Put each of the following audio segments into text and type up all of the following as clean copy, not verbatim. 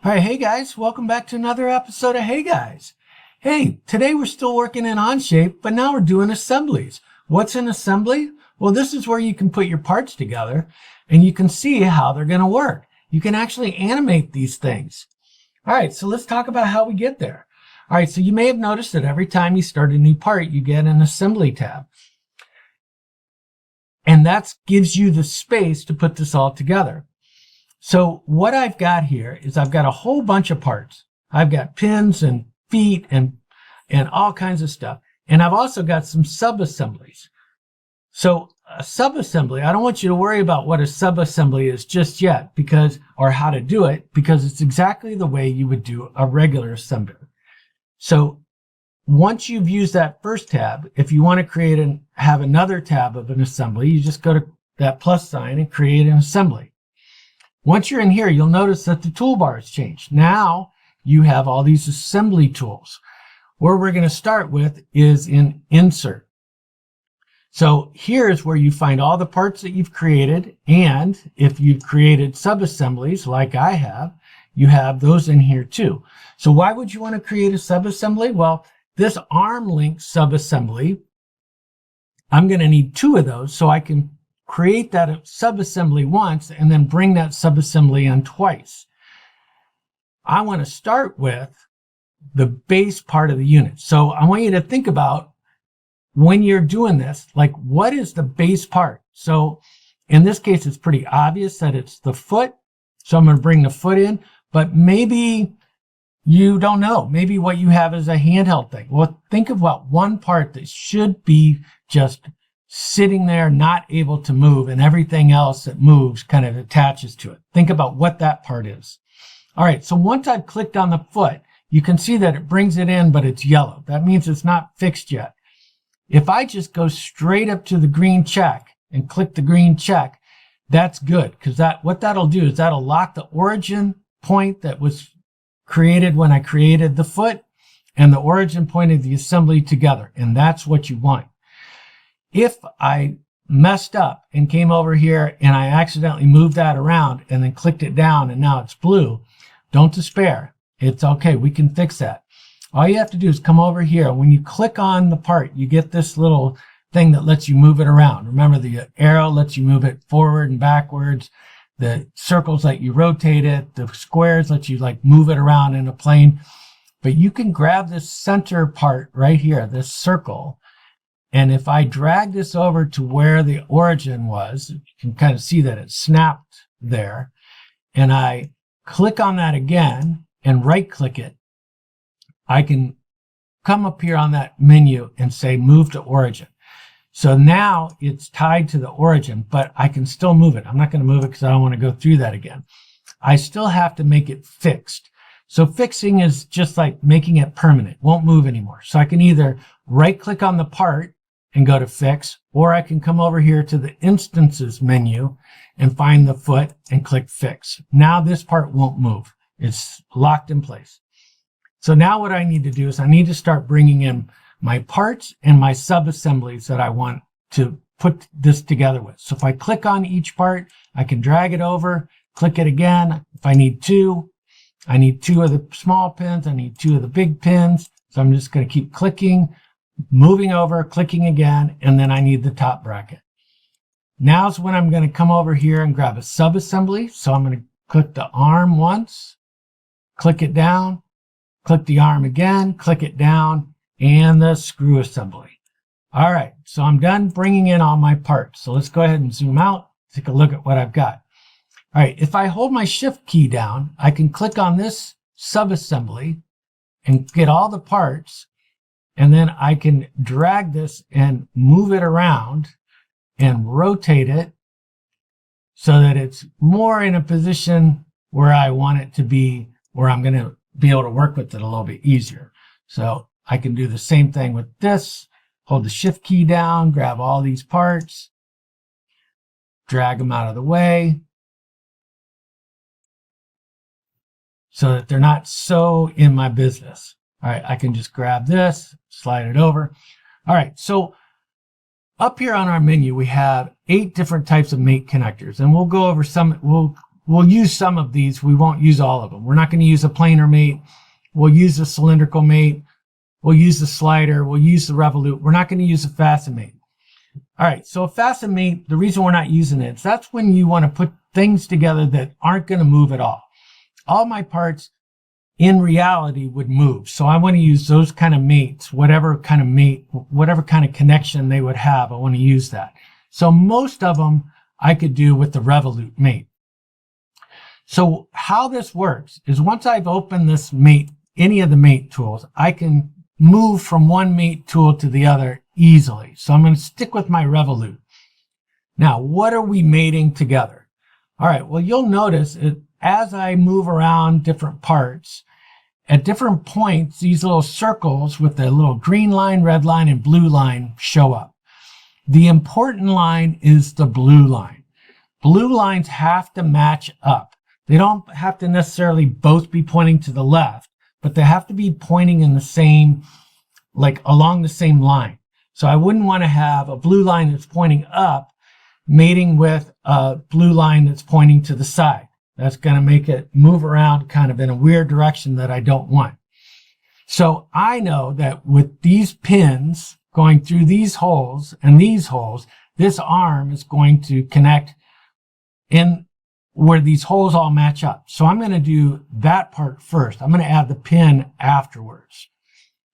All right, hey guys, welcome back to another episode of Hey Guys. Hey, today we're still working in OnShape, but now we're doing assemblies. What's an assembly? Well, this is where you can put your parts together and you can see how they're going to work. You can actually animate these things. All right, so let's talk about how we get there. All right, so you may have noticed that every time you start a new part, you get an assembly tab. And that gives you the space to put this all together. So what I've got here is I've got a whole bunch of parts. I've got pins and feet and all kinds of stuff. And I've also got some sub-assemblies. So a sub-assembly, I don't want you to worry about what a sub-assembly is just yet or how to do it, because it's exactly the way you would do a regular assembly. So once you've used that first tab, if you want to create and have another tab of an assembly, you just go to that plus sign and create an assembly. Once you're in here, you'll notice that the toolbar has changed. Now you have all these assembly tools. Where we're going to start with is in Insert. So here's where you find all the parts that you've created. And if you've created sub-assemblies like I have, you have those in here too. So why would you want to create a sub-assembly? Well, this arm link sub-assembly, I'm going to need 2 of those so I can create that sub-assembly once and then bring that sub-assembly in twice. I want to start with the base part of the unit. So I want you to think about when you're doing this, like what is the base part? So in this case, it's pretty obvious that it's the foot. So I'm going to bring the foot in, but maybe you don't know. Maybe what you have is a handheld thing. Well, think about one part that should be just sitting there, not able to move, and everything else that moves kind of attaches to it. Think about what that part is. All right, so once I've clicked on the foot, you can see that it brings it in, but it's yellow. That means it's not fixed yet. If I just go straight up to the green check and click the green check, that's good, because what that'll do is that'll lock the origin point that was created when I created the foot and the origin point of the assembly together, and that's what you want. If I messed up and came over here and I accidentally moved that around and then clicked it down and now it's blue, don't despair. It's okay. We can fix that. All you have to do is come over here. When you click on the part, you get this little thing that lets you move it around. Remember, the arrow lets you move it forward and backwards. The circles let you rotate it. The squares let you move it around in a plane. But you can grab this center part right here, this circle. And if I drag this over to where the origin was, you can kind of see that it snapped there. And I click on that again and right click it. I can come up here on that menu and say move to origin. So now it's tied to the origin, but I can still move it. I'm not going to move it because I don't want to go through that again. I still have to make it fixed. So fixing is just like making it permanent. It won't move anymore. So I can either right click on the part and go to fix, or I can come over here to the instances menu and find the foot and click fix. Now this part won't move. It's locked in place. So now what I need to do is I need to start bringing in my parts and my sub-assemblies that I want to put this together with. So if I click on each part, I can drag it over, click it again. If I need 2, I need 2 of the small pins. I need 2 of the big pins. So I'm just going to keep clicking, moving over, clicking again, and then I need the top bracket. Now's when I'm going to come over here and grab a sub-assembly. So I'm going to click the arm once, click it down, click the arm again, click it down, and the screw assembly. All right, so I'm done bringing in all my parts. So let's go ahead and zoom out, take a look at what I've got. All right, if I hold my shift key down, I can click on this sub-assembly and get all the parts. And then I can drag this and move it around and rotate it so that it's more in a position where I want it to be, where I'm going to be able to work with it a little bit easier. So I can do the same thing with this. Hold the shift key down, grab all these parts, drag them out of the way so that they're not so in my business. All right, I can just grab this, slide it over. All right, so up here on our menu, we have 8 different types of mate connectors, and we'll go over some. We'll we'll use some of these. We won't use all of them. We're not going to use a planar mate. We'll use the cylindrical mate. We'll use the slider. We'll use the revolute. We're not going to use a fasten mate. All right, so a fasten mate, the reason we're not using it is that's when you want to put things together that aren't going to move at all. All my parts in reality would move. So I want to use those kind of mates, whatever kind of mate, whatever kind of connection they would have. I want to use that. So most of them I could do with the revolute mate. So how this works is once I've opened this mate, any of the mate tools, I can move from one mate tool to the other easily. So I'm going to stick with my revolute. Now, what are we mating together? All right, well, you'll notice as I move around different parts, at different points, these little circles with the little green line, red line, and blue line show up. The important line is the blue line. Blue lines have to match up. They don't have to necessarily both be pointing to the left, but they have to be pointing in the same, like along the same line. So I wouldn't want to have a blue line that's pointing up mating with a blue line that's pointing to the side. That's going to make it move around kind of in a weird direction that I don't want. So I know that with these pins going through these holes and these holes, this arm is going to connect in where these holes all match up. So I'm going to do that part first. I'm going to add the pin afterwards.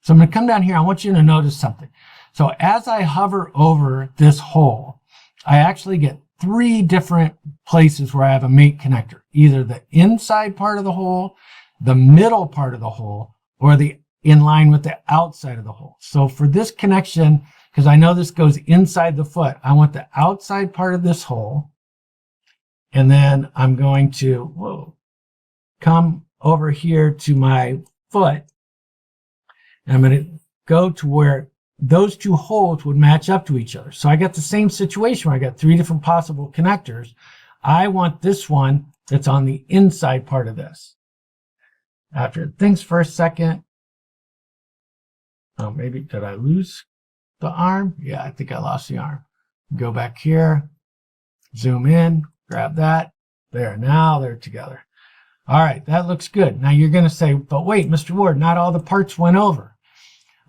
So I'm going to come down here. I want you to notice something. So as I hover over this hole, I actually get 3 different places where I have a mate connector, either the inside part of the hole, the middle part of the hole, or the in line with the outside of the hole. So for this connection, because I know this goes inside the foot, I want the outside part of this hole. And then I'm going to come over here to my foot. And I'm going to go to where those 2 holes would match up to each other. So I got the same situation where I got 3 different possible connectors. I want this one that's on the inside part of this. After it thinks for a second, oh, maybe did I lose the arm? Yeah, I think I lost the arm. Go back here, zoom in, grab that. There, now they're together. All right, that looks good. Now you're going to say, but wait, Mr. Ward, not all the parts went over.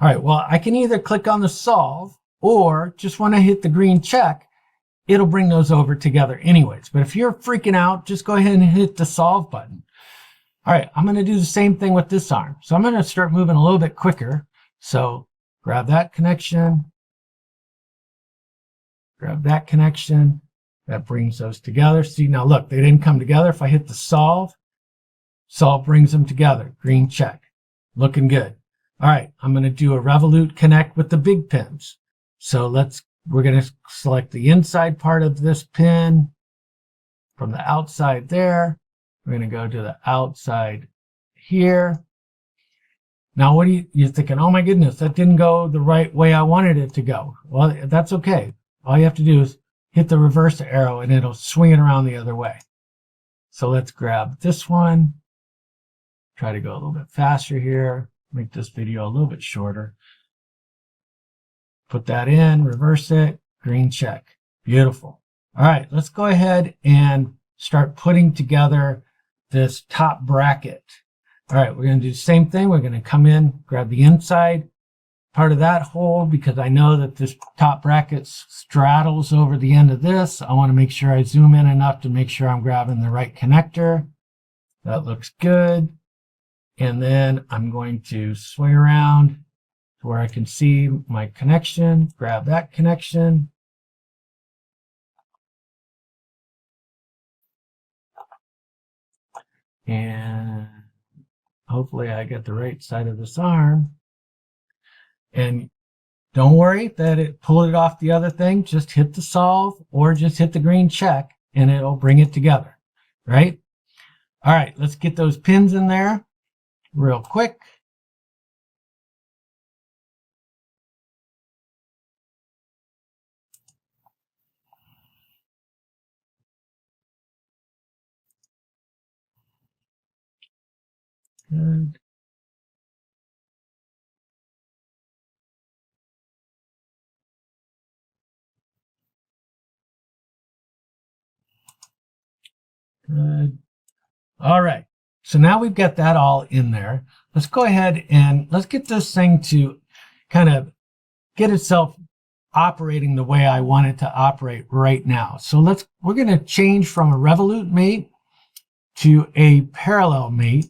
All right, well, I can either click on the solve or just when I hit the green check, it'll bring those over together anyways. But if you're freaking out, just go ahead and hit the solve button. All right, I'm going to do the same thing with this arm. So I'm going to start moving a little bit quicker. So grab that connection, grab that connection. That brings those together. See, now look, they didn't come together. If I hit the solve, solve brings them together. Green check. Looking good. All right, I'm going to do a revolute connect with the big pins. So we're going to select the inside part of this pin from the outside there. We're going to go to the outside here. Now, what are you're thinking, oh my goodness, that didn't go the right way I wanted it to go. Well, that's okay. All you have to do is hit the reverse arrow and it'll swing it around the other way. So let's grab this one. Try to go a little bit faster here. Make this video a little bit shorter. Put that in, reverse it, green check. Beautiful. All right, let's go ahead and start putting together this top bracket. All right, we're going to do the same thing. We're going to come in, grab the inside part of that hole because I know that this top bracket straddles over the end of this. I want to make sure I zoom in enough to make sure I'm grabbing the right connector. That looks good. And then I'm going to swing around to where I can see my connection, grab that connection. And hopefully I get the right side of this arm. And don't worry that it pulled it off the other thing. Just hit the solve or just hit the green check and it'll bring it together, right? All right, let's get those pins in there real quick. Good. Good. All right. So now we've got that all in there. Let's go ahead and let's get this thing to kind of get itself operating the way I want it to operate right now. So we're going to change from a revolute mate to a parallel mate.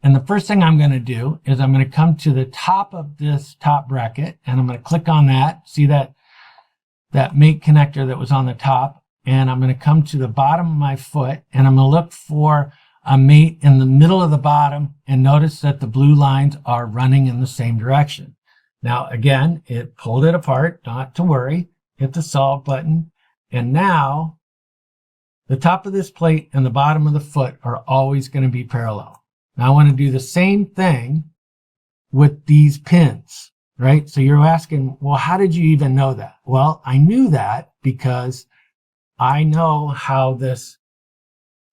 And the first thing I'm going to do is I'm going to come to the top of this top bracket and I'm going to click on that. See that mate connector that was on the top, and I'm going to come to the bottom of my foot and I'm going to look for a mate in the middle of the bottom, and notice that the blue lines are running in the same direction. Now, again, it pulled it apart, not to worry. Hit the solve button. And now the top of this plate and the bottom of the foot are always going to be parallel. Now I want to do the same thing with these pins, right? So you're asking, well, how did you even know that? Well, I knew that because I know how this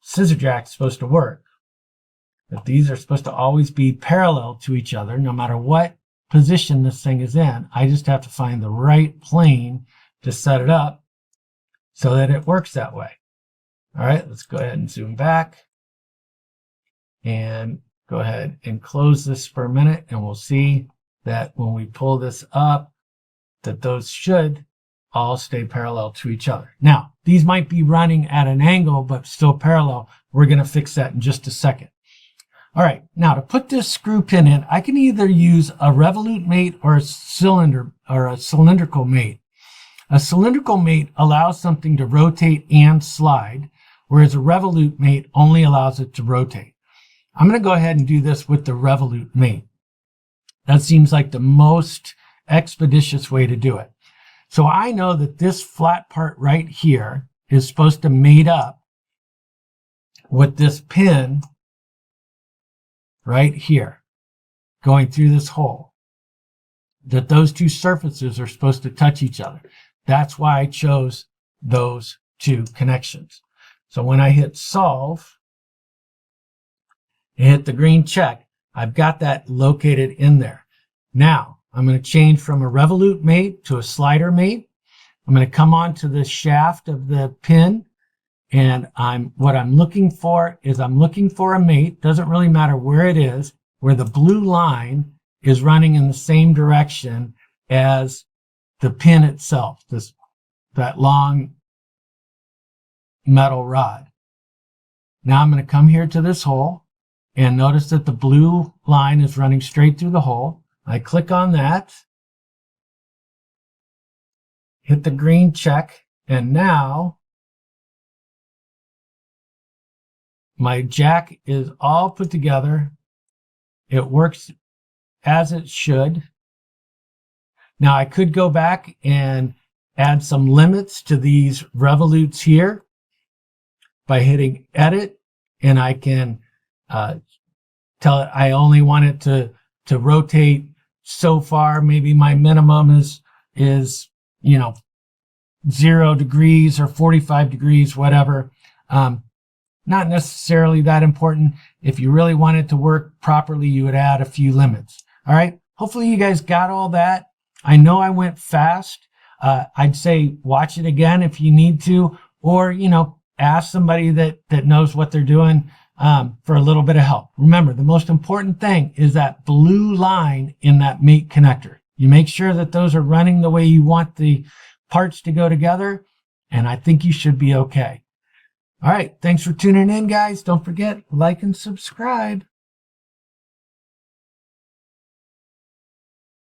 scissor jack is supposed to work. That these are supposed to always be parallel to each other, no matter what position this thing is in. I just have to find the right plane to set it up so that it works that way. All right, let's go ahead and zoom back and go ahead and close this for a minute, and we'll see that when we pull this up, that those should all stay parallel to each other. Now, these might be running at an angle, but still parallel. We're going to fix that in just a second. All right, now to put this screw pin in, I can either use a revolute mate or a cylindrical mate. A cylindrical mate allows something to rotate and slide, whereas a revolute mate only allows it to rotate. I'm going to go ahead and do this with the revolute mate. That seems like the most expeditious way to do it. So I know that this flat part right here is supposed to mate up with this pin right here going through this hole. That those two surfaces are supposed to touch each other. That's why I chose those two connections. So when I hit solve and hit the green check, I've got that located in there. Now, I'm going to change from a revolute mate to a slider mate. I'm going to come onto the shaft of the pin, and what I'm looking for is I'm looking for a mate. Doesn't really matter where it is, where the blue line is running in the same direction as the pin itself, that long metal rod. Now I'm going to come here to this hole and notice that the blue line is running straight through the hole. I click on that, hit the green check, and now my jack is all put together. It works as it should. Now I could go back and add some limits to these revolutes here by hitting edit, and I can tell it I only want it to rotate so far. Maybe my minimum is 0 degrees or 45 degrees, whatever. Not necessarily that important. If you really want it to work properly, you would add a few limits. All right. Hopefully you guys got all that. I know I went fast. I'd say watch it again if you need to, or, ask somebody that knows what they're doing for a little bit of help. Remember, the most important thing is that blue line in that mate connector. You make sure that those are running the way you want the parts to go together, and I think you should be okay. All right. Thanks for tuning in, guys. Don't forget, like and subscribe.